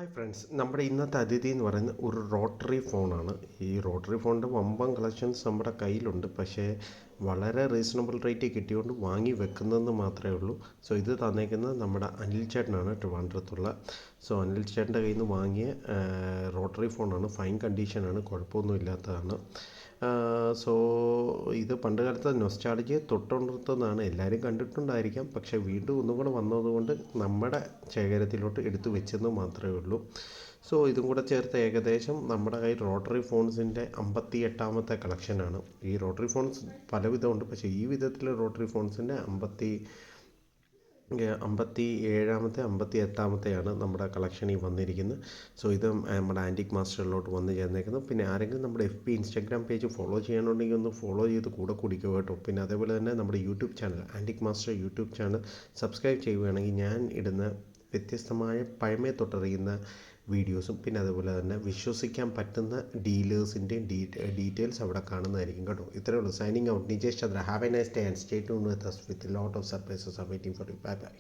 Hi friends, നമ്മുടെ ഇന്നത്തെ അതിഥി എന്ന് പറയുന്നത് ഒരു റോട്ടറി ഫോണാണ്. ഈ റോട്ടറി ഫോണിൻ്റെ വമ്പൻ കളക്ഷൻസ് നമ്മുടെ കയ്യിലുണ്ട്. പക്ഷേ വളരെ റീസണബിൾ റേറ്റ് കിട്ടിയോണ്ട് വാങ്ങി വെക്കുന്നതെന്ന് മാത്രമേ ഉള്ളൂ. സോ ഇത് തന്നേക്കുന്നത് നമ്മുടെ അനിൽ ചേട്ടനാണ്, ട്രിവാൻഡ്രത്തുള്ള. സോ അനിൽ ചേട്ടൻ്റെ കയ്യിൽ നിന്ന് വാങ്ങിയ റോട്ടറി ഫോണാണ്. ഫൈൻ കണ്ടീഷനാണ്, കുഴപ്പമൊന്നും ഇല്ലാത്തതാണ്. സോ ഇത് പണ്ട് കാലത്ത് നൊസ്റ്റാൾജിയ തൊട്ടുണർത്തുന്നതാണ്. എല്ലാവരും കണ്ടിട്ടുണ്ടായിരിക്കാം. പക്ഷേ വീണ്ടും ഒന്നും കൂടെ വന്നതുകൊണ്ട് നമ്മുടെ ശേഖരത്തിലോട്ട് എടുത്തു വെച്ചെന്ന് മാത്രമേ ഉള്ളൂ. സോ ഇതും കൂടെ ചേർത്ത് ഏകദേശം നമ്മുടെ കയ്യിൽ റോട്ടറി ഫോൺസിൻ്റെ 58ാമത്തെ കളക്ഷനാണ്. ഈ റോട്ടറി ഫോൺസ് പല വിധമുണ്ട്. പക്ഷേ ഈ വിധത്തിൽ റോട്ടറി ഫോൺസിൻ്റെ 57ാമത്തെ 58ാമത്തെയാണ് നമ്മുടെ കളക്ഷനിൽ വന്നിരിക്കുന്നത്. സോ ഇത് നമ്മുടെ ആൻറ്റിക് മാസ്റ്ററിലോട്ട് വന്ന് ചേർന്നേക്കുന്നത്. പിന്നെ ആരെങ്കിലും നമ്മുടെ FB ഇൻസ്റ്റാഗ്രാം പേജ് ഫോളോ ചെയ്യാനുണ്ടെങ്കിൽ ഒന്ന് ഫോളോ ചെയ്ത് കൂടെ കുടിക്കുക കേട്ടോ. പിന്നെ അതേപോലെ തന്നെ നമ്മുടെ YouTube channel antique master YouTube channel subscribe ചെയ്യുകയാണെങ്കിൽ ഞാൻ ഇടുന്ന വ്യത്യസ്തമായ പഴമയെ തൊട്ടറിയുന്ന വീഡിയോസും പിന്നെ അതുപോലെ തന്നെ വിശ്വസിക്കാൻ പറ്റുന്ന ഡീലേഴ്സിൻ്റെയും ഡീറ്റെയിൽസ് അവിടെ കാണുന്നതായിരിക്കും കേട്ടോ. ഇത്രയേ ഉള്ളൂ. Signing out, Nijesh Chandra. Have A nice day and stay tuned with us with a lot of surprises are waiting for you. Bye bye.